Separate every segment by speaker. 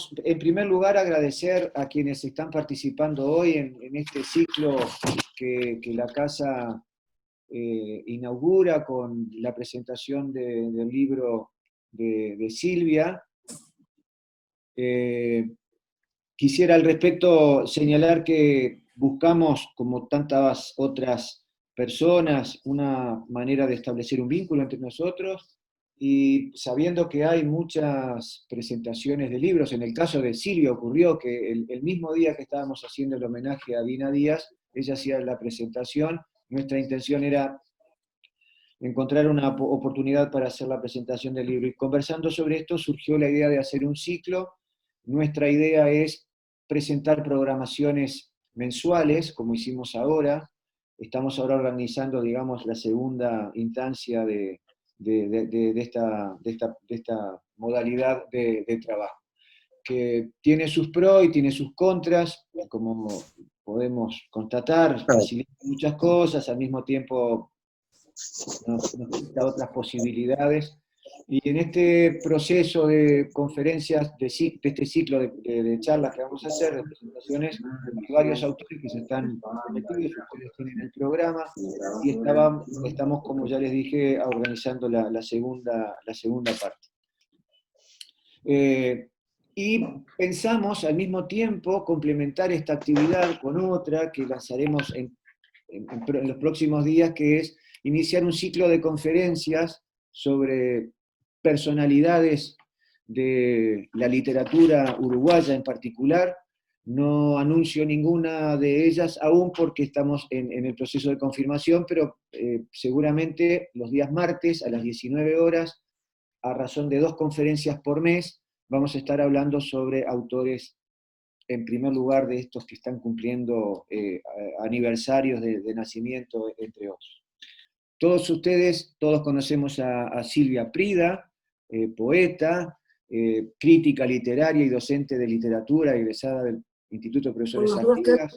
Speaker 1: queríamos, en primer lugar, agradecer a quienes están participando hoy en este ciclo que la Casa inaugura con la presentación del libro de Silvia. Quisiera al respecto señalar que buscamos, como tantas otras personas, una manera de establecer un vínculo entre nosotros, y sabiendo que hay muchas presentaciones de libros, en el caso de Silvia ocurrió que el mismo día que estábamos haciendo el homenaje a Dina Díaz, ella hacía la presentación. Nuestra intención era encontrar una oportunidad para hacer la presentación del libro, y conversando sobre esto surgió la idea de hacer un ciclo. Nuestra idea es presentar programaciones mensuales, como hicimos ahora. Estamos ahora organizando, digamos, la segunda instancia de esta modalidad de trabajo, que tiene sus pros y tiene sus contras, como podemos constatar, facilita muchas cosas, al mismo tiempo nos quita otras posibilidades. Y en este proceso de conferencias, de este ciclo de charlas que vamos a hacer, de presentaciones, hay varios autores que se están comprometidos, ustedes tienen el programa, y estamos, como ya les dije, organizando la segunda parte. Y pensamos al mismo tiempo complementar esta actividad con otra que lanzaremos en los próximos días, que es iniciar un ciclo de conferencias sobre personalidades de la literatura uruguaya en particular. No anuncio ninguna de ellas aún porque estamos en el proceso de confirmación, pero seguramente los días martes a las 19 horas, a razón de 2 conferencias por mes, vamos a estar hablando sobre autores, en primer lugar, de estos que están cumpliendo aniversarios de nacimiento, entre otros. Todos conocemos a Silvia Prida, poeta, crítica literaria y docente de literatura, egresada del Instituto de Profesores Artigas.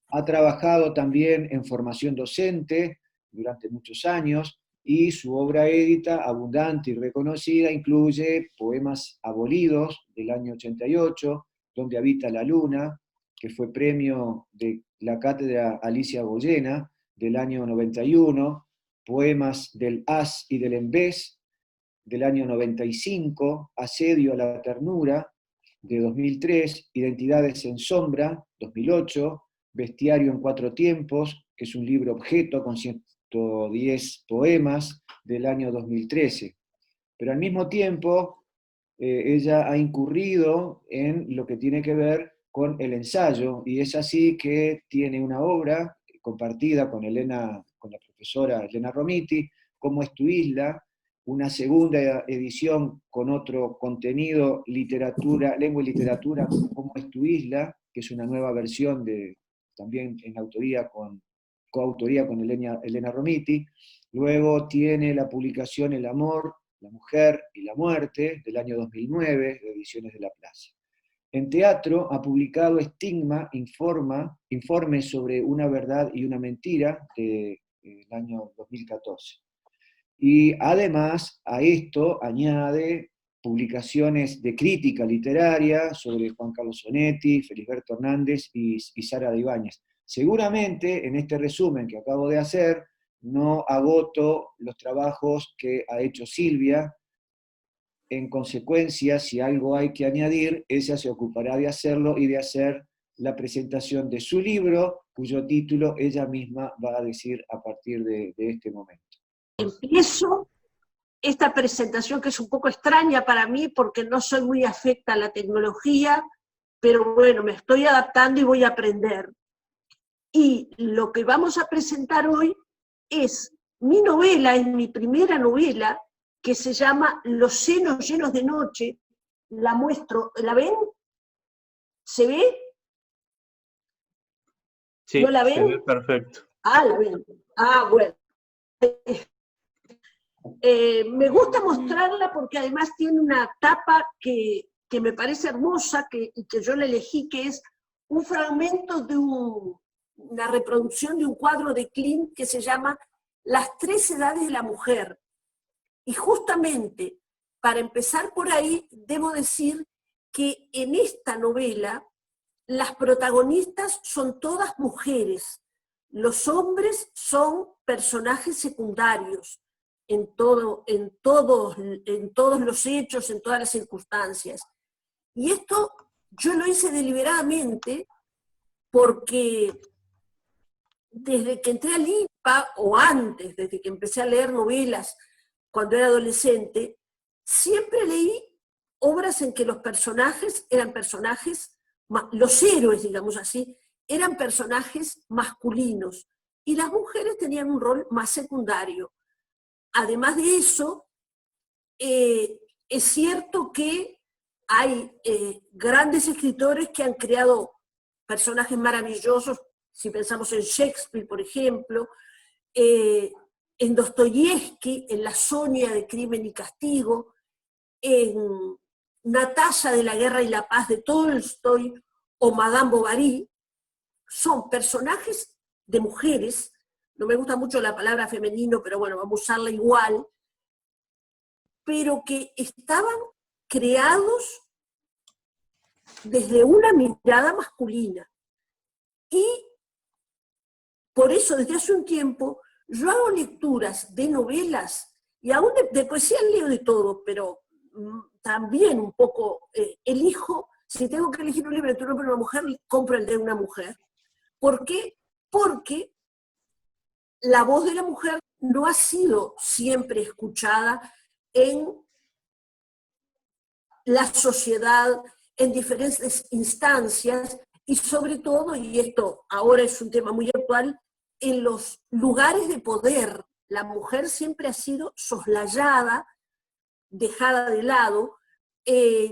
Speaker 1: Ha trabajado también en formación docente durante muchos años, y su obra édita, abundante y reconocida, incluye Poemas abolidos, del año 88, Donde habita la luna, que fue premio de la Cátedra Alicia Goyena, del año 91, Poemas del As y del Embés, del año 95, Asedio a la ternura, de 2003, Identidades en sombra, 2008, Bestiario en 4 tiempos, que es un libro objeto con 110 poemas, del año 2013. Pero al mismo tiempo, ella ha incurrido en lo que tiene que ver con el ensayo, y es así que tiene una obra compartida con la profesora Elena Romiti, Cómo es tu isla, una segunda edición con otro contenido, literatura, lengua y literatura, Cómo es tu isla, que es una nueva versión también en coautoría con Elena Romiti. Luego tiene la publicación El amor, la mujer y la muerte, del año 2009, de Ediciones de la Plaza. En teatro ha publicado Estigma, Informes sobre una verdad y una mentira, del año 2014. Y además a esto añade publicaciones de crítica literaria sobre Juan Carlos Onetti, Felisberto Hernández y Sara de Ibáñez. Seguramente en este resumen que acabo de hacer no agoto los trabajos que ha hecho Silvia. En consecuencia, si algo hay que añadir, ella se ocupará de hacerlo y de hacer la presentación de su libro, cuyo título ella misma va a decir a partir de este momento.
Speaker 2: Empiezo esta presentación, que es un poco extraña para mí porque no soy muy afecta a la tecnología, pero bueno, me estoy adaptando y voy a aprender. Y lo que vamos a presentar hoy es mi novela, es mi primera novela, que se llama Los senos llenos de noche. La muestro, ¿la ven? ¿Se ve?
Speaker 3: Sí,
Speaker 2: ¿no la ven?
Speaker 3: se ve perfecto.
Speaker 2: Ah, la ven. Ah, bueno. Me gusta mostrarla porque además tiene una tapa que me parece hermosa, y que yo la elegí, que es un fragmento de una reproducción de un cuadro de Klimt que se llama Las 3 edades de la mujer. Y justamente, para empezar por ahí, debo decir que en esta novela las protagonistas son todas mujeres. Los hombres son personajes secundarios en todos los hechos, en todas las circunstancias. Y esto yo lo hice deliberadamente porque desde que entré al IPA, o antes, desde que empecé a leer novelas cuando era adolescente, siempre leí obras en que los personajes eran personajes, los héroes, digamos así, eran personajes masculinos, y las mujeres tenían un rol más secundario. Además de eso, es cierto que hay grandes escritores que han creado personajes maravillosos, si pensamos en Shakespeare, por ejemplo, en Dostoyevsky, en La Sonia de Crimen y Castigo, en Natasha de La Guerra y la Paz de Tolstoy, o Madame Bovary. Son personajes de mujeres, no me gusta mucho la palabra femenino, pero bueno, vamos a usarla igual, pero que estaban creados desde una mirada masculina. Y por eso desde hace un tiempo yo hago lecturas de novelas, y aún de poesía leo de todo, pero también un poco elijo, si tengo que elegir un libro de un hombre o una mujer, compro el de una mujer. ¿Por qué? Porque la voz de la mujer no ha sido siempre escuchada en la sociedad, en diferentes instancias, y sobre todo, y esto ahora es un tema muy actual, en los lugares de poder. La mujer siempre ha sido soslayada, dejada de lado,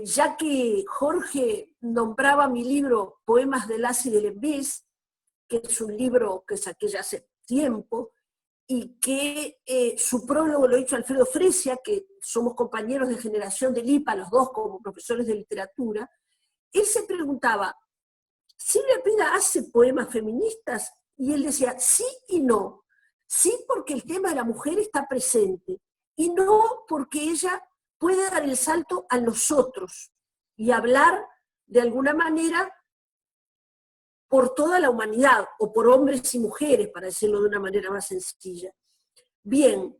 Speaker 2: ya que Jorge nombraba mi libro Poemas de Las y de Lembés, que es un libro que saqué ya hace tiempo, y que su prólogo lo hizo Alfredo Fresia, que somos compañeros de generación del IPA, los dos como profesores de literatura. Él se preguntaba, ¿Silvia Pina hace poemas feministas? Y él decía, sí y no. Sí, porque el tema de la mujer está presente, y no porque ella puede dar el salto a nosotros y hablar de alguna manera por toda la humanidad, o por hombres y mujeres, para decirlo de una manera más sencilla. Bien,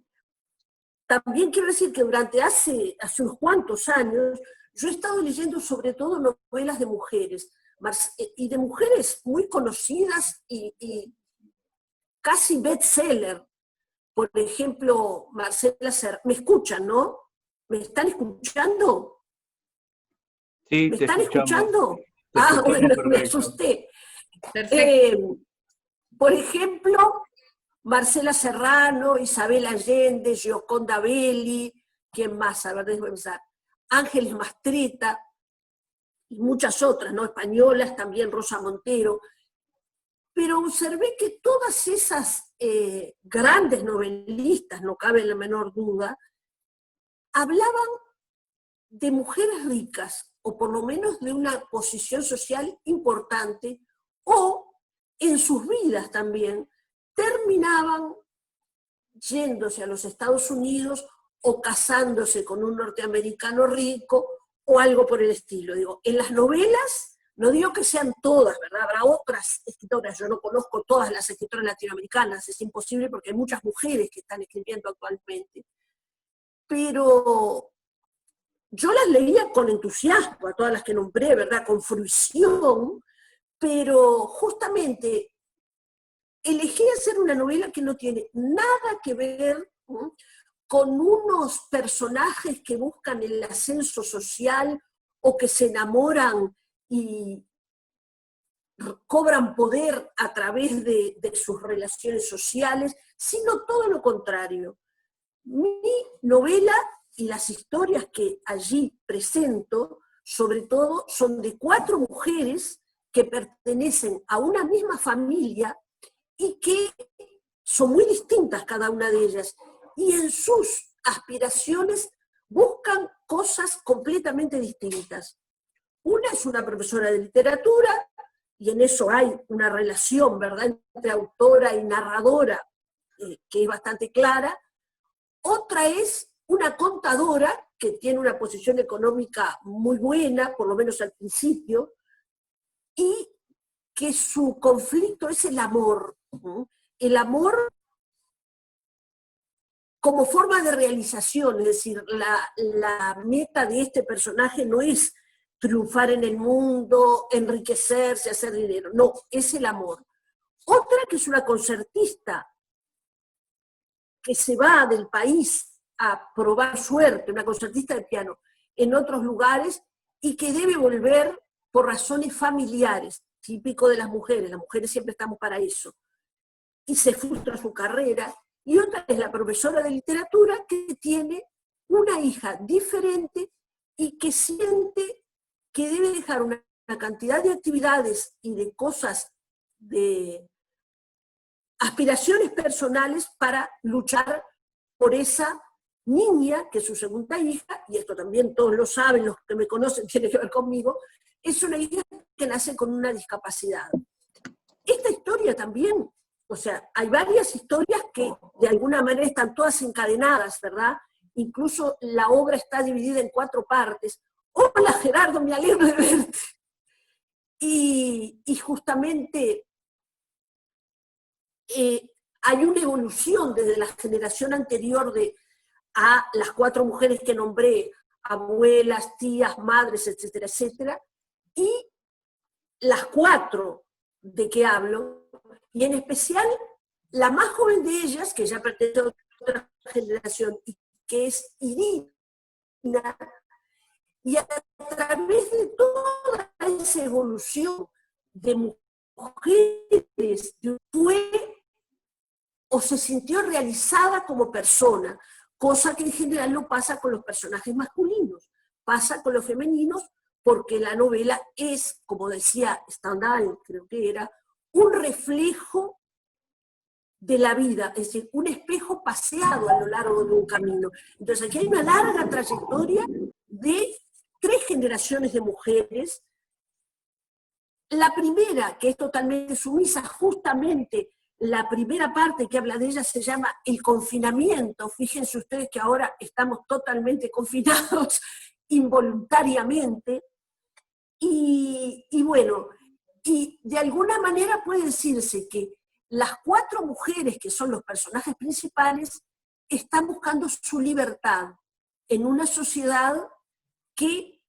Speaker 2: también quiero decir que durante hace unos cuantos años, yo he estado leyendo sobre todo novelas de mujeres, y de mujeres muy conocidas y casi bestseller. Por ejemplo, Marcela Serrano. ¿Me escuchan, no? ¿Me están escuchando?
Speaker 3: Sí,
Speaker 2: ¿Me
Speaker 3: te
Speaker 2: están
Speaker 3: escuchamos.
Speaker 2: escuchando?
Speaker 3: Te
Speaker 2: Ah,
Speaker 3: escuchamos
Speaker 2: bueno, me
Speaker 3: perfecto.
Speaker 2: asusté.
Speaker 4: Perfecto.
Speaker 2: Por ejemplo, Marcela Serrano, Isabel Allende, Gioconda Belli, ¿quién más? A ver, déjame pensar. Ángeles Mastretta, y muchas otras, ¿no? Españolas, también Rosa Montero. Pero observé que todas esas grandes novelistas, no cabe la menor duda, hablaban de mujeres ricas, o por lo menos de una posición social importante, o en sus vidas también terminaban yéndose a los Estados Unidos o casándose con un norteamericano rico o algo por el estilo. Digo, en las novelas, no digo que sean todas, ¿verdad? Habrá otras escritoras, yo no conozco todas las escritoras latinoamericanas, es imposible porque hay muchas mujeres que están escribiendo actualmente, pero yo las leía con entusiasmo, a todas las que nombré, ¿verdad? Con fruición, pero justamente elegí hacer una novela que no tiene nada que ver con unos personajes que buscan el ascenso social o que se enamoran y cobran poder a través de sus relaciones sociales, sino todo lo contrario. Mi novela y las historias que allí presento, sobre todo, son de 4 mujeres que pertenecen a una misma familia y que son muy distintas cada una de ellas, y en sus aspiraciones buscan cosas completamente distintas. Una es una profesora de literatura, y en eso hay una relación, ¿verdad?, entre autora y narradora que es bastante clara. Otra es una contadora que tiene una posición económica muy buena, por lo menos al principio, y que su conflicto es el amor, ¿no? El amor como forma de realización, es decir, la meta de este personaje no es triunfar en el mundo, enriquecerse, hacer dinero, no, es el amor. Otra que es una concertista, que se va del país a probar suerte, una concertista de piano, en otros lugares, y que debe volver por razones familiares, típico de las mujeres siempre estamos para eso, y se frustra su carrera. Y otra es la profesora de literatura que tiene una hija diferente y que siente que debe dejar una cantidad de actividades y de cosas, de aspiraciones personales para luchar por esa niña, que es su segunda hija, y esto también todos lo saben, los que me conocen tiene que ver conmigo, es una hija que nace con una discapacidad. Esta historia también, o sea, hay varias historias que de alguna manera están todas encadenadas, ¿verdad? Incluso la obra está dividida en 4 partes. Hola Gerardo, me alegro de verte. Y justamente hay una evolución desde la generación anterior a las 4 mujeres que nombré, abuelas, tías, madres, etcétera, etcétera, y las 4 de que hablo, y en especial la más joven de ellas, que ya pertenece a otra generación, y que es Irina, y a través de toda esa evolución de mujeres, fue o se sintió realizada como persona, cosa que en general no pasa con los personajes masculinos, pasa con los femeninos, porque la novela es, como decía Stendhal, creo que era, un reflejo de la vida, es decir, un espejo paseado a lo largo de un camino. Entonces aquí hay una larga trayectoria de 3 generaciones de mujeres. La primera, que es totalmente sumisa, justamente la primera parte que habla de ella se llama el confinamiento. Fíjense ustedes que ahora estamos totalmente confinados involuntariamente. Y bueno, y de alguna manera puede decirse que las 4 mujeres que son los personajes principales están buscando su libertad en una sociedad que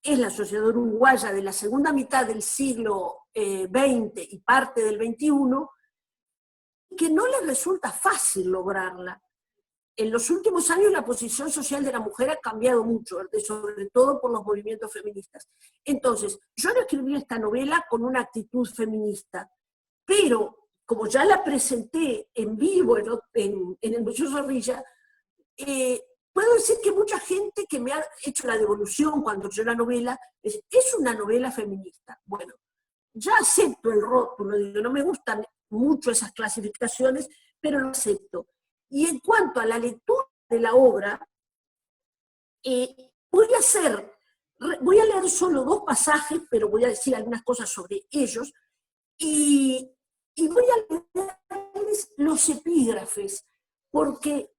Speaker 2: es la sociedad uruguaya de la segunda mitad del siglo XX y parte del XXI, que no les resulta fácil lograrla. En los últimos años la posición social de la mujer ha cambiado mucho, sobre todo por los movimientos feministas. Entonces, yo no escribí esta novela con una actitud feminista, pero como ya la presenté en vivo en el Museo Zorrilla, puedo decir que mucha gente que me ha hecho la devolución cuando leyó la novela, es una novela feminista. Bueno, ya acepto el rótulo, digo, no me gustan mucho esas clasificaciones, pero lo acepto. Y en cuanto a la lectura de la obra, voy a leer solo 2 pasajes, pero voy a decir algunas cosas sobre ellos, y voy a leerles los epígrafes, porque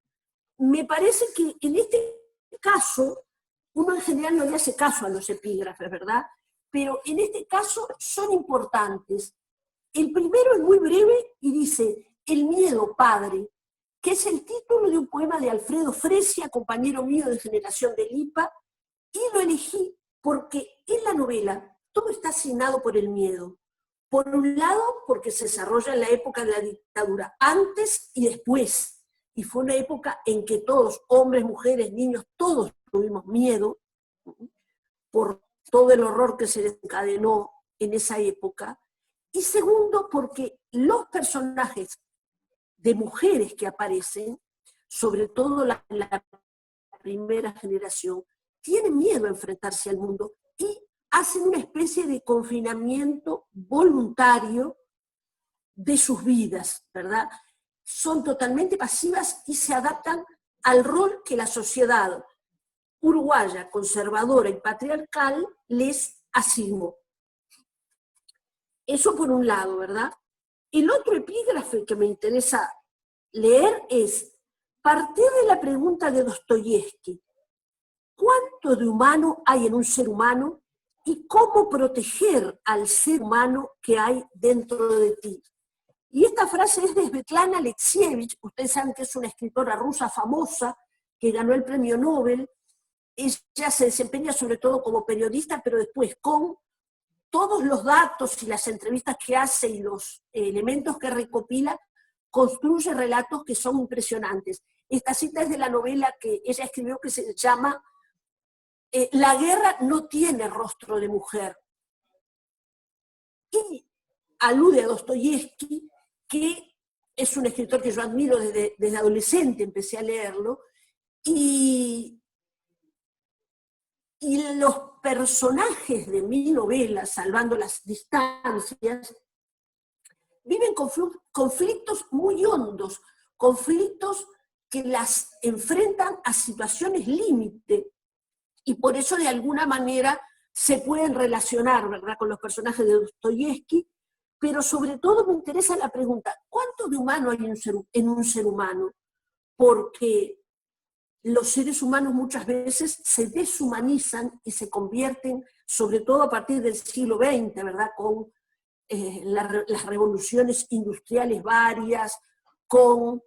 Speaker 2: me parece que en este caso, uno en general no le hace caso a los epígrafes, ¿verdad? Pero en este caso son importantes. El primero es muy breve y dice, El miedo, padre, que es el título de un poema de Alfredo Fresia, compañero mío de generación de Lipa, y lo elegí porque en la novela todo está asignado por el miedo. Por un lado, porque se desarrolla en la época de la dictadura, antes y después, y fue una época en que todos, hombres, mujeres, niños, todos tuvimos miedo por todo el horror que se desencadenó en esa época, y segundo, porque los personajes de mujeres que aparecen, sobre todo la primera generación, tienen miedo a enfrentarse al mundo y hacen una especie de confinamiento voluntario de sus vidas, ¿verdad? Son totalmente pasivas y se adaptan al rol que la sociedad uruguaya, conservadora y patriarcal les asignó. Eso por un lado, ¿verdad? El otro epígrafe que me interesa leer es partir de la pregunta de Dostoyevsky. cuánto de humano hay en un ser humano y cómo proteger al ser humano que hay dentro de ti. Y esta frase es de Svetlana Alexievich. Ustedes saben que es una escritora rusa famosa que ganó el premio Nobel. Ella se desempeña sobre todo como periodista, pero después con todos los datos y las entrevistas que hace y los elementos que recopila, construye relatos que son impresionantes. Esta cita es de la novela que ella escribió que se llama La guerra no tiene rostro de mujer. Y alude a Dostoyevsky, que es un escritor que yo admiro desde adolescente, empecé a leerlo, y los personajes de mi novela, salvando las distancias, viven conflictos muy hondos, conflictos que las enfrentan a situaciones límite, y por eso de alguna manera se pueden relacionar, ¿verdad?, con los personajes de Dostoyevsky, pero sobre todo me interesa la pregunta, ¿cuánto de humano hay en un ser humano? Porque los seres humanos muchas veces se deshumanizan y se convierten, sobre todo a partir del siglo XX, ¿verdad?, con las revoluciones industriales varias, con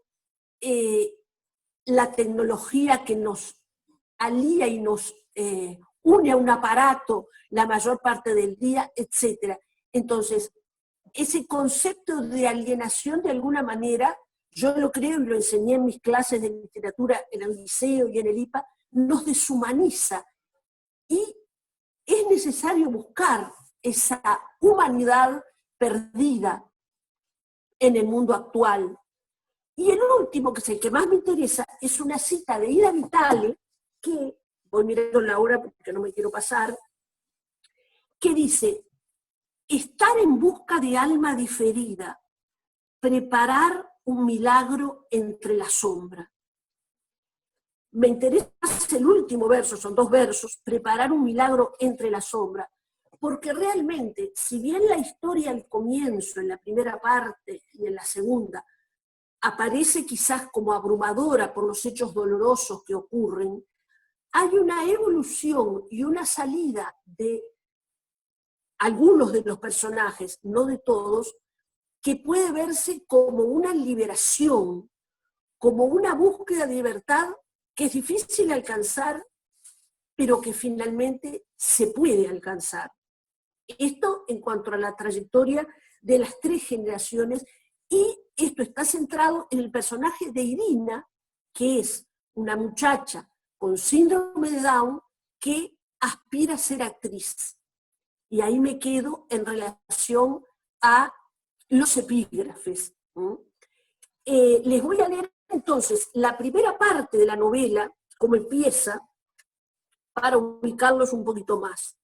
Speaker 2: la tecnología que nos alía y nos une a un aparato la mayor parte del día, etc. Entonces, ese concepto de alienación, de alguna manera, yo lo creo y lo enseñé en mis clases de literatura en el liceo y en el IPA, nos deshumaniza. Y es necesario buscar esa humanidad perdida en el mundo actual. Y el último, que es el que más me interesa, es una cita de Ida Vitale, que voy mirando la hora porque no me quiero pasar, que dice: estar en busca de alma diferida, preparar un milagro entre la sombra. Me interesa el último verso, son 2 versos, preparar un milagro entre la sombra, porque realmente, si bien la historia al comienzo, en la primera parte y en la segunda, aparece quizás como abrumadora por los hechos dolorosos que ocurren, hay una evolución y una salida de algunos de los personajes, no de todos, que puede verse como una liberación, como una búsqueda de libertad que es difícil de alcanzar, pero que finalmente se puede alcanzar. Esto en cuanto a la trayectoria de las 3 generaciones, y esto está centrado en el personaje de Irina, que es una muchacha con síndrome de Down que aspira a ser actriz. Y ahí me quedo en relación a los epígrafes. Les voy a leer entonces la primera parte de la novela, cómo empieza, para ubicarlos un poquito más.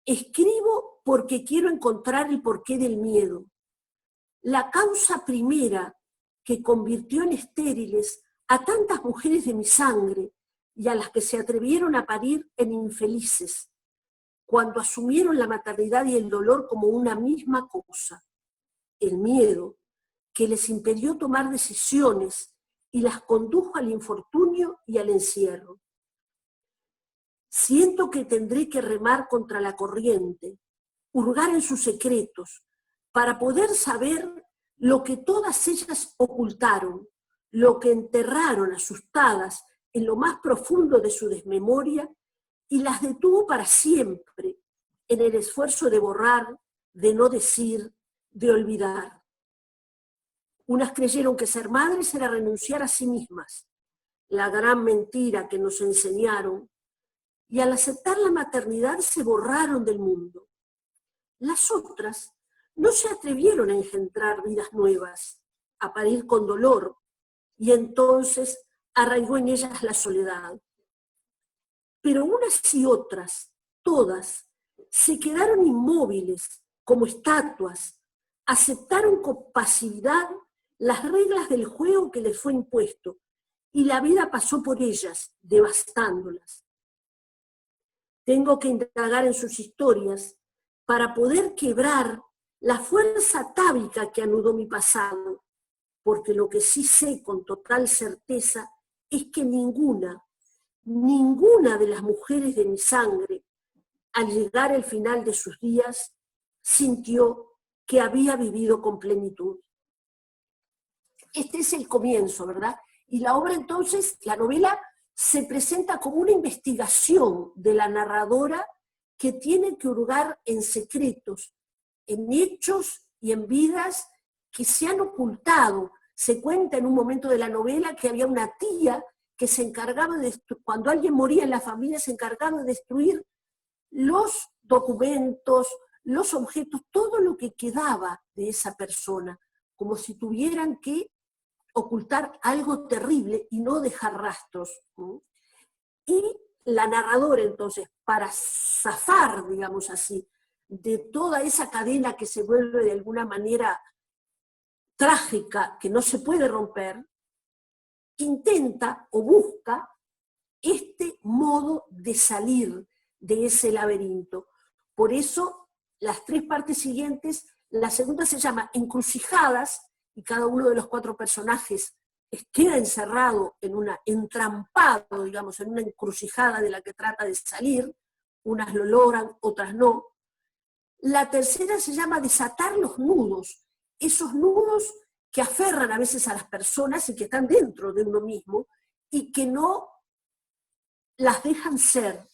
Speaker 2: Escribo porque quiero encontrar el porqué del miedo, la causa primera que convirtió en estériles a tantas mujeres de mi sangre y a las que se atrevieron a parir en infelices, cuando asumieron la maternidad y el dolor como una misma cosa. El miedo que les impidió tomar decisiones y las condujo al infortunio y al encierro. Siento que tendré que remar contra la corriente, hurgar en sus secretos, para poder saber lo que todas ellas ocultaron, lo que enterraron asustadas en lo más profundo de su desmemoria y las detuvo para siempre en el esfuerzo de borrar, de no decir, de olvidar. Unas creyeron que ser madres era renunciar a sí mismas, la gran mentira que nos enseñaron, y al aceptar la maternidad se borraron del mundo. Las otras no se atrevieron a engendrar vidas nuevas, a parir con dolor, y entonces arraigó en ellas la soledad. Pero unas y otras, todas, se quedaron inmóviles, como estatuas, aceptaron con pasividad las reglas del juego que les fue impuesto, y la vida pasó por ellas, devastándolas. Tengo que indagar en sus historias para poder quebrar la fuerza atávica que anudó mi pasado, porque lo que sí sé con total certeza es que ninguna, ninguna de las mujeres de mi sangre, al llegar al final de sus días, sintió que había vivido con plenitud. Este es el comienzo, ¿verdad? Y la obra entonces, la novela, se presenta como una investigación de la narradora que tiene que hurgar en secretos, en hechos y en vidas que se han ocultado. Se cuenta en un momento de la novela que había una tía que se encargaba de, cuando alguien moría en la familia, se encargaba de destruir los documentos, los objetos, todo lo que quedaba de esa persona, como si tuvieran que ocultar algo terrible y no dejar rastros. Y la narradora, entonces, para zafar, digamos así, de toda esa cadena que se vuelve de alguna manera trágica, que no se puede romper, intenta o busca este modo de salir de ese laberinto. Por eso, las 3 partes siguientes, la segunda se llama Encrucijadas, y cada uno de los 4 personajes queda encerrado en entrampado, digamos, en una encrucijada de la que trata de salir. Unas lo logran, otras no. La tercera se llama Desatar los nudos, esos nudos que aferran a veces a las personas y que están dentro de uno mismo y que no las dejan ser.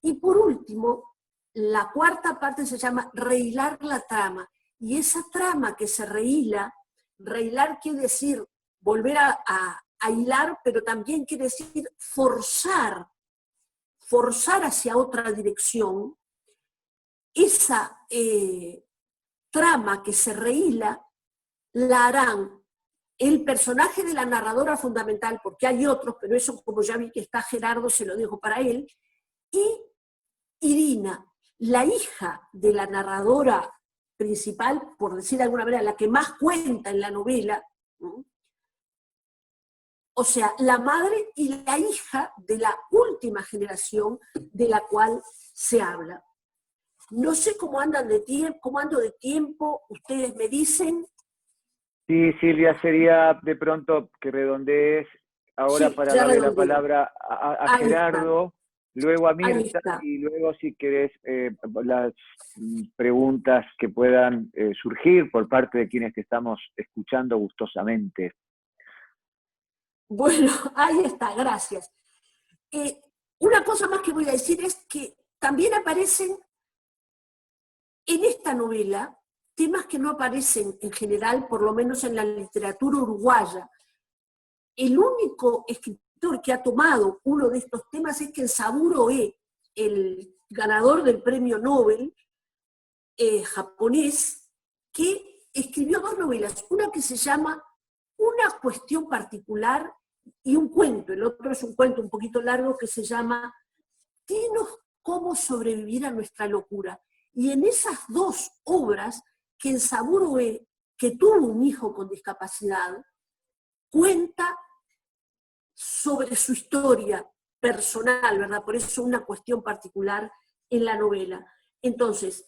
Speaker 2: Y por último, la cuarta parte se llama Rehilar la trama, y esa trama que se rehilar quiere decir volver a hilar, pero también quiere decir forzar hacia otra dirección. Esa trama que se rehila la harán el personaje de la narradora fundamental, porque hay otros, pero eso, como ya vi que está Gerardo, se lo dejo para él, y Irina, la hija de la narradora principal, por decir de alguna manera, la que más cuenta en la novela, ¿no? O sea, la madre y la hija de la última generación de la cual se habla. No sé cómo andan de tiempo, cómo ando de tiempo, ustedes me dicen.
Speaker 3: Sí, Silvia, sería de pronto que redondees ahora
Speaker 2: Sí,
Speaker 3: para
Speaker 2: ya
Speaker 3: darle la
Speaker 2: redondeo.
Speaker 3: palabra a
Speaker 2: Ahí
Speaker 3: Gerardo, luego a
Speaker 2: ahí
Speaker 3: Mirta,
Speaker 2: está.
Speaker 3: y luego si querés las preguntas que puedan surgir por parte de quienes te estamos escuchando gustosamente.
Speaker 2: Bueno, ahí está, gracias. Una cosa más que voy a decir es que también aparecen en esta novela temas que no aparecen en general, por lo menos en la literatura uruguaya. El único escritor que ha tomado uno de estos temas es Kenzaburo E, el ganador del premio Nobel japonés, que escribió 2 novelas, una que se llama Una cuestión particular y un cuento, el otro es un cuento un poquito largo que se llama Dinos cómo sobrevivir a nuestra locura. Y en esas 2 obras, Kenzaburo E, que tuvo un hijo con discapacidad, cuenta sobre su historia personal, ¿verdad? Por eso una cuestión particular en la novela. Entonces,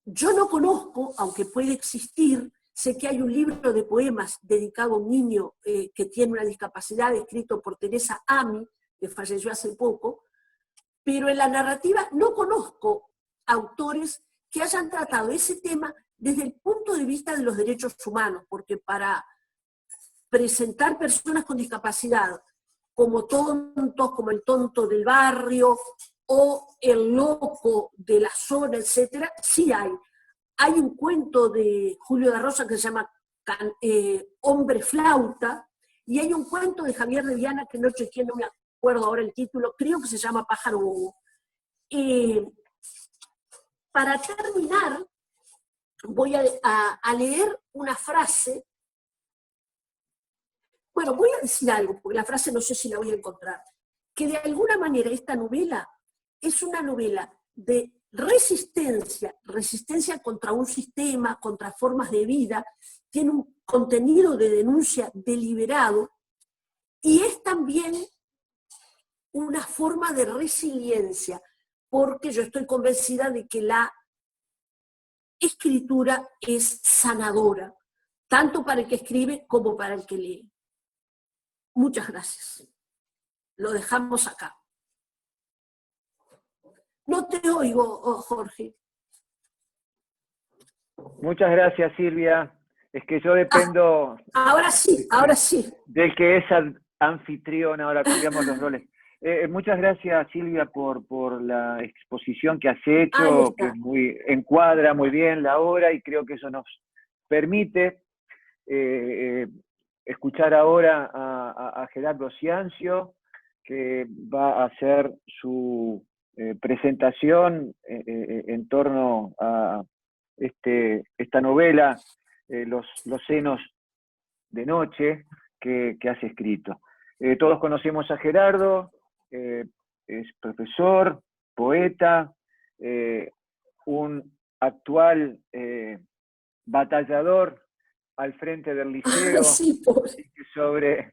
Speaker 2: yo no conozco, aunque puede existir, sé que hay un libro de poemas dedicado a un niño que tiene una discapacidad, escrito por Teresa Ami, que falleció hace poco, pero en la narrativa no conozco autores que hayan tratado ese tema desde el punto de vista de los derechos humanos, porque para presentar personas con discapacidad como tontos, como el tonto del barrio, o el loco de la zona, etcétera, sí hay. Hay un cuento de Julio de Rosa que se llama Hombre Flauta, y hay un cuento de Javier de Viana, que no chequeé, no me acuerdo ahora el título, creo que se llama Pájaro Bobo. Para terminar, voy a leer una frase. Bueno, voy a decir algo, porque la frase no sé si la voy a encontrar, que de alguna manera esta novela es una novela de resistencia contra un sistema, contra formas de vida, tiene un contenido de denuncia deliberado, y es también una forma de resiliencia, porque yo estoy convencida de que la escritura es sanadora, tanto para el que escribe como para el que lee. Muchas gracias. lo dejamos acá. No te oigo, Jorge.
Speaker 3: Muchas gracias, Silvia. Es que yo dependo...
Speaker 2: Ahora sí, ahora sí.
Speaker 3: Del que es anfitrión, ahora cambiamos los roles. Muchas gracias, Silvia, por la exposición que has hecho, que encuadra muy bien la obra, y creo que eso nos permite escuchar ahora a Gerardo Ciancio, que va a hacer su presentación en torno a esta novela, Los senos de noche, que has escrito. Todos conocemos a Gerardo, es profesor, poeta, un actual batallador al frente del liceo,
Speaker 2: sí,
Speaker 3: sobre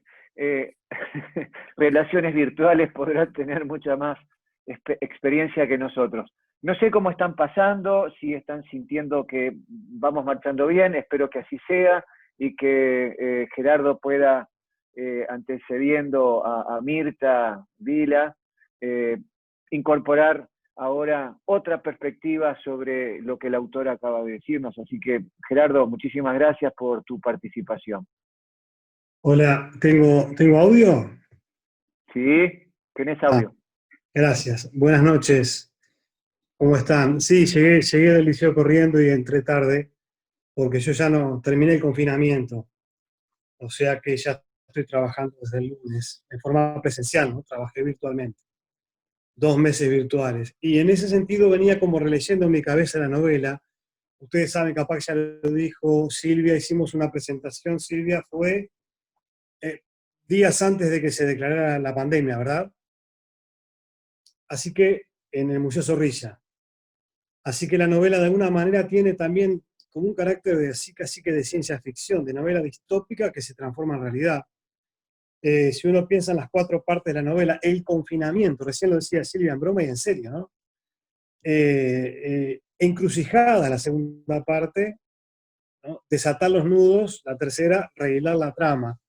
Speaker 3: relaciones virtuales podrá tener mucha más experiencia que nosotros. No sé cómo están pasando, si están sintiendo que vamos marchando bien, espero que así sea, y que Gerardo pueda, antecediendo a Mirta Vila, incorporar ahora otra perspectiva sobre lo que el autor acaba de decirnos. Así que, Gerardo, muchísimas gracias por tu participación.
Speaker 5: Hola, ¿tengo audio?
Speaker 3: Sí, tenés audio.
Speaker 5: Gracias. Buenas noches. ¿Cómo están? Sí, llegué del liceo corriendo y entré tarde, porque yo ya no terminé el confinamiento. O sea que ya estoy trabajando desde el lunes, en forma presencial, ¿no? Trabajé virtualmente. 2 meses virtuales. Y en ese sentido venía como releyendo en mi cabeza la novela. Ustedes saben, capaz ya lo dijo Silvia, hicimos una presentación, Silvia, fue días antes de que se declarara la pandemia, ¿verdad? Así que en el Museo Zorrilla. Así que la novela de alguna manera tiene también como un carácter de así casi que de ciencia ficción, de novela distópica que se transforma en realidad. Si uno piensa en las 4 partes de la novela, el confinamiento, recién lo decía Silvia en broma y en serio, ¿no? Encrucijada la segunda parte, ¿no? Desatar los nudos, la tercera, revelar la trama.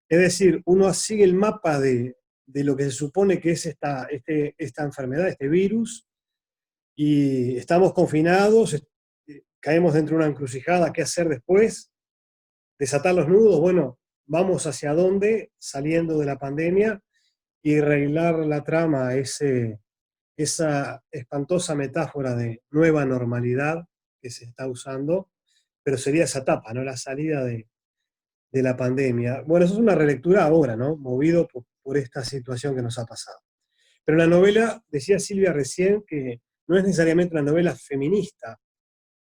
Speaker 5: Es decir, uno sigue el mapa de lo que se supone que es esta enfermedad, este virus, y estamos confinados, caemos dentro de una encrucijada, ¿qué hacer después? Desatar los nudos, bueno, vamos hacia dónde, saliendo de la pandemia, y arreglar la trama, esa espantosa metáfora de nueva normalidad que se está usando, pero sería esa etapa, ¿no? La salida de la pandemia. Bueno, eso es una relectura ahora, ¿no? Movido por esta situación que nos ha pasado. Pero la novela, decía Silvia recién, que no es necesariamente una novela feminista,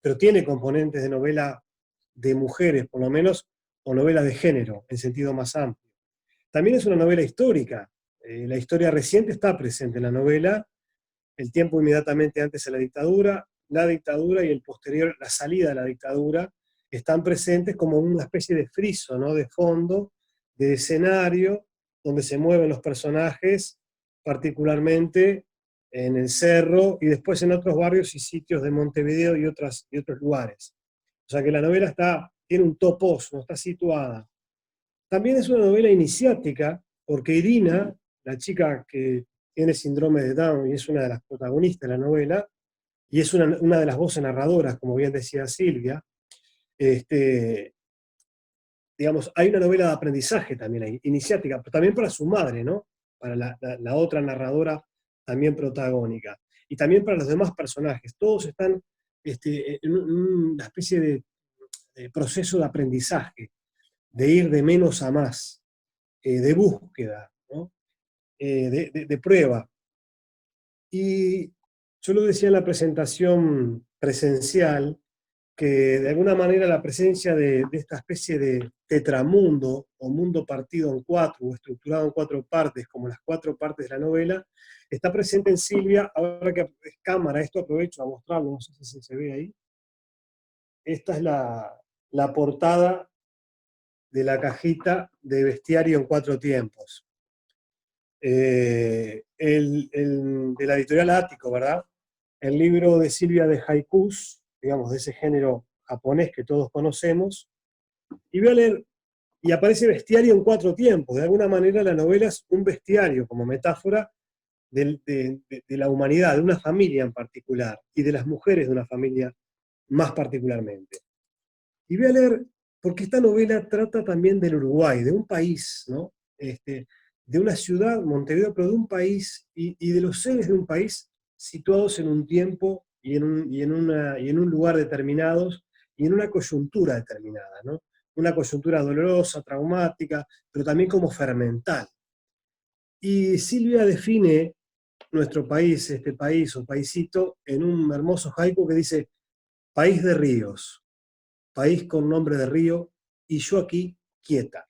Speaker 5: pero tiene componentes de novela de mujeres, por lo menos, o novela de género, en sentido más amplio. También es una novela histórica. La historia reciente está presente en la novela, el tiempo inmediatamente antes de la dictadura y el posterior, la salida de la dictadura, están presentes como una especie de friso, ¿no? De fondo, de escenario, donde se mueven los personajes, particularmente en el Cerro y después en otros barrios y sitios de Montevideo y otros lugares. O sea que la novela tiene un topos, no está situada. También es una novela iniciática, porque Irina, la chica que tiene síndrome de Down y es una de las protagonistas de la novela, y es una de las voces narradoras, como bien decía Silvia, digamos, hay una novela de aprendizaje también ahí, iniciática, pero también para su madre, ¿no? Para la otra narradora también protagónica. Y también para los demás personajes. Todos están en una especie de proceso de aprendizaje, de ir de menos a más, de búsqueda, ¿no? De prueba. Y yo lo decía en la presentación presencial, que de alguna manera la presencia de esta especie de tetramundo, o mundo partido en 4, o estructurado en 4 partes, como las 4 partes de la novela, está presente en Silvia. Ahora que es cámara, esto aprovecho a mostrarlo, no sé si se ve ahí. Esta es la portada de la cajita de Bestiario en 4 tiempos. De la editorial Ático, ¿verdad? El libro de Silvia de haikus, digamos, de ese género japonés que todos conocemos. Y voy a leer, y aparece bestiario en 4 tiempos. De alguna manera la novela es un bestiario como metáfora de la humanidad, de una familia en particular, y de las mujeres de una familia más particularmente. Y voy a leer, porque esta novela trata también del Uruguay, de un país, ¿no? De una ciudad, Montevideo, pero de un país, y de los seres de un país situados en un tiempo y en un lugar determinados, y en una coyuntura determinada, ¿no? Una coyuntura dolorosa, traumática, pero también como fermental. Y Silvia define nuestro país, este país o paisito, en un hermoso haiku que dice: país de ríos, país con nombre de río, y yo aquí quieta.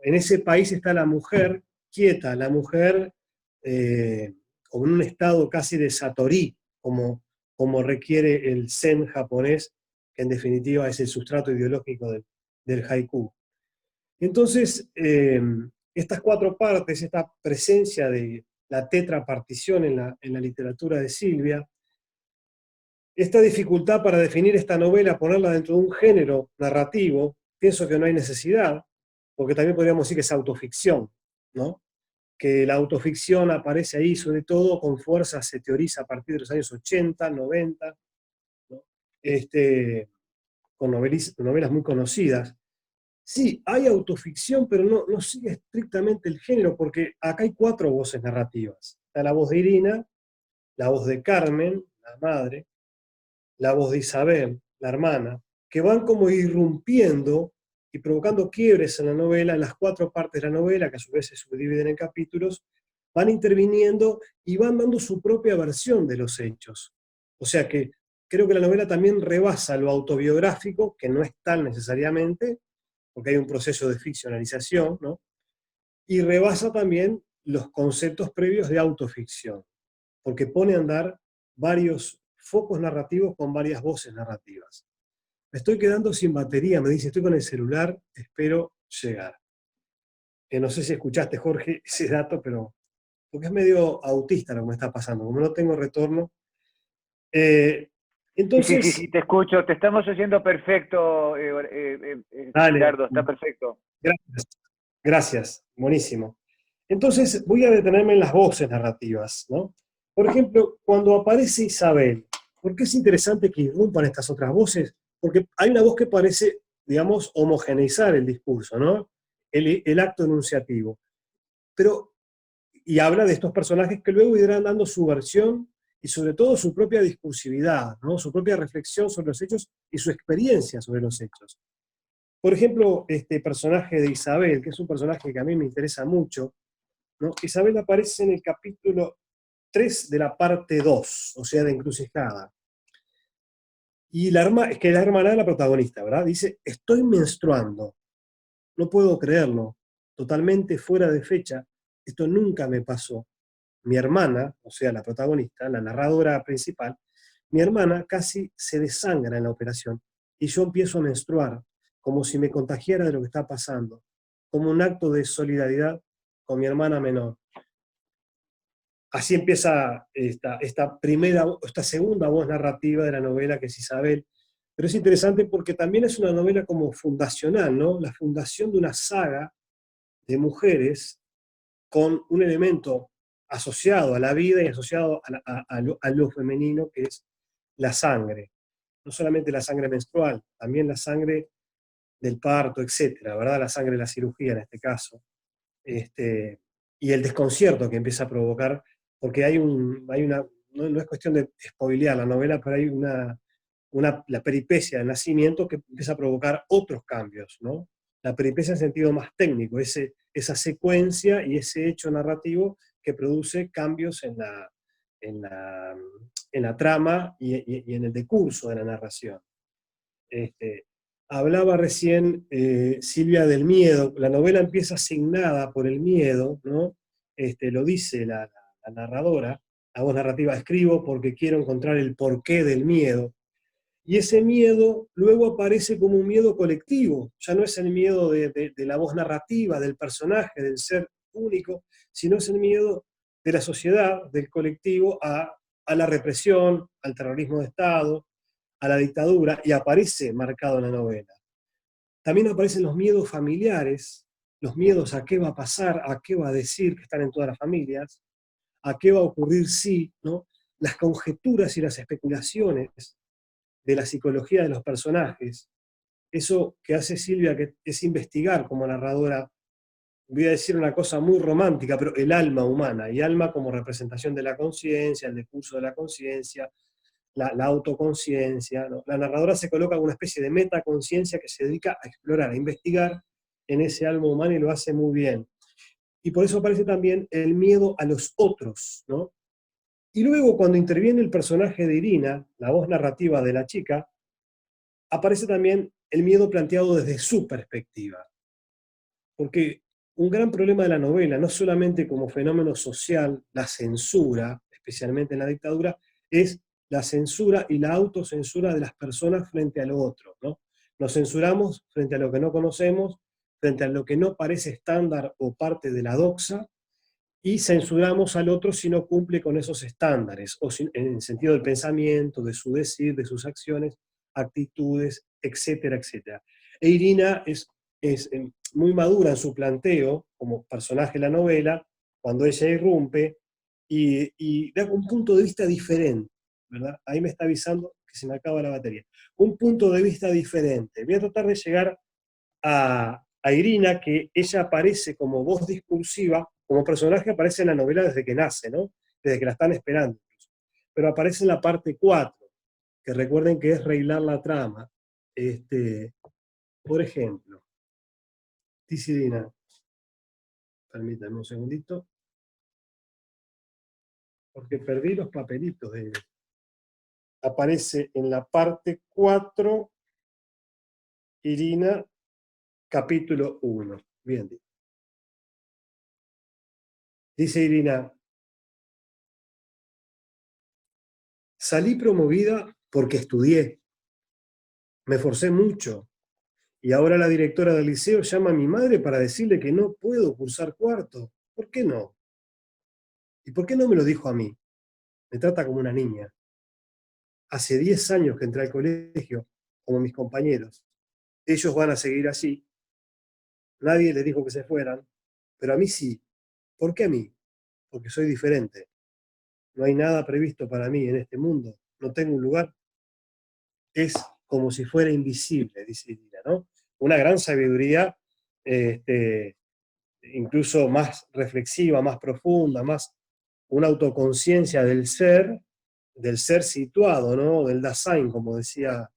Speaker 5: En ese país está la mujer quieta, la mujer como en un estado casi de satori, como requiere el zen japonés, que en definitiva es el sustrato ideológico del haiku. Entonces, estas 4 partes, esta presencia de la tetrapartición en la literatura de Silvia, esta dificultad para definir esta novela, ponerla dentro de un género narrativo, pienso que no hay necesidad, porque también podríamos decir que es autoficción, ¿no? Que la autoficción aparece ahí, sobre todo con fuerza, se teoriza a partir de los años 80, 90, ¿no? Con novelas muy conocidas. Sí, hay autoficción, pero no sigue estrictamente el género, porque acá hay 4 voces narrativas. Está la voz de Irina, la voz de Carmen, la madre, la voz de Isabel, la hermana, que van como irrumpiendo y provocando quiebres en la novela, en las 4 partes de la novela, que a su vez se subdividen en capítulos, van interviniendo y van dando su propia versión de los hechos. O sea que creo que la novela también rebasa lo autobiográfico, que no es tal necesariamente, porque hay un proceso de ficcionalización, ¿no? Y rebasa también los conceptos previos de autoficción, porque pone a andar varios focos narrativos con varias voces narrativas. Me estoy quedando sin batería, me dice, estoy con el celular, espero llegar. No sé si escuchaste, Jorge, ese dato, pero porque es medio autista lo que me está pasando, como no tengo retorno. Entonces,
Speaker 3: Sí, te escucho, te estamos oyendo perfecto,
Speaker 5: dale,
Speaker 3: Gerardo, está perfecto.
Speaker 5: gracias, gracias, buenísimo. Entonces voy a detenerme en las voces narrativas, ¿no? Por ejemplo, cuando aparece Isabel, ¿por qué es interesante que irrumpan estas otras voces? Porque hay una voz que parece, digamos, homogeneizar el discurso, ¿no? El acto enunciativo. Pero, y habla de estos personajes que luego irán dando su versión y sobre todo su propia discursividad, ¿no? Su propia reflexión sobre los hechos y su experiencia sobre los hechos. Por ejemplo, este personaje de Isabel, que es un personaje que a mí me interesa mucho, ¿no? Isabel aparece en el capítulo 3 de la parte 2, o sea, de Encrucijada. Y es que la hermana de la protagonista, ¿verdad? Dice: estoy menstruando, no puedo creerlo, totalmente fuera de fecha, esto nunca me pasó. Mi hermana, o sea, la protagonista, la narradora principal, mi hermana casi se desangra en la operación y yo empiezo a menstruar, como si me contagiara de lo que está pasando, como un acto de solidaridad con mi hermana menor. Así empieza esta segunda voz narrativa de la novela, que es Isabel. Pero es interesante porque también es una novela como fundacional, ¿no? La fundación de una saga de mujeres con un elemento asociado a la vida y asociado a lo femenino, que es la sangre. No solamente la sangre menstrual, también la sangre del parto, etcétera, ¿verdad? La sangre de la cirugía en este caso. Y el desconcierto que empieza a provocar, porque no es cuestión de spoilear la novela, pero hay la peripecia del nacimiento que empieza a provocar otros cambios, ¿no? La peripecia en sentido más técnico, esa secuencia y ese hecho narrativo que produce cambios en la trama y en el decurso de la narración. Hablaba recién Silvia del miedo. La novela empieza asignada por el miedo, ¿no? Lo dice la narradora, la voz narrativa: escribo porque quiero encontrar el porqué del miedo. Y ese miedo luego aparece como un miedo colectivo, ya no es el miedo de la voz narrativa, del personaje, del ser único, sino es el miedo de la sociedad, del colectivo, a la represión, al terrorismo de Estado, a la dictadura, y aparece marcado en la novela. También aparecen los miedos familiares, los miedos a qué va a pasar, a qué va a decir, que están en todas las familias, a qué va a ocurrir si, ¿no? Las conjeturas y las especulaciones de la psicología de los personajes, eso que hace Silvia, que es investigar como narradora, voy a decir una cosa muy romántica, pero el alma humana, y alma como representación de la conciencia, el discurso de la conciencia, la autoconciencia, ¿no? La narradora se coloca en una especie de metaconciencia que se dedica a explorar, a investigar en ese alma humana y lo hace muy bien. Y por eso aparece también el miedo a los otros, ¿no? Y luego cuando interviene el personaje de Irina, la voz narrativa de la chica, aparece también el miedo planteado desde su perspectiva. Porque un gran problema de la novela, no solamente como fenómeno social, la censura, especialmente en la dictadura, es la censura y la autocensura de las personas frente a lo otro, ¿no? Nos censuramos frente a lo que no conocemos, frente a lo que no parece estándar o parte de la doxa, y censuramos al otro si no cumple con esos estándares, o si, en el sentido del pensamiento, de su decir, de sus acciones, actitudes, etcétera, etcétera. E Irina es muy madura en su planteo, como personaje de la novela, cuando ella irrumpe, y da un punto de vista diferente, ¿verdad? Ahí me está avisando que se me acaba la batería. Un punto de vista diferente. Voy a tratar de llegar a Irina, que ella aparece como voz discursiva, como personaje aparece en la novela desde que nace, ¿no? Desde que la están esperando. Pero aparece en la parte 4, que recuerden que es reinar la trama. Por ejemplo, dice Irina, permítanme un segundito, porque perdí los papelitos de... Aparece en la parte 4, Irina, capítulo 1. Bien. Dice Irina, salí promovida porque estudié, me esforcé mucho, y ahora la directora del liceo llama a mi madre para decirle que no puedo cursar cuarto. ¿Por qué no? ¿Y por qué no me lo dijo a mí? Me trata como una niña. Hace 10 años que entré al colegio, como mis compañeros. Ellos van a seguir así. Nadie les dijo que se fueran, pero a mí sí. ¿Por qué a mí? Porque soy diferente. No hay nada previsto para mí en este mundo. No tengo un lugar. Es como si fuera invisible, dice Irina, ¿no? Una gran sabiduría, incluso más reflexiva, más profunda, más una autoconciencia del ser situado, ¿no? Del Dasein, como decía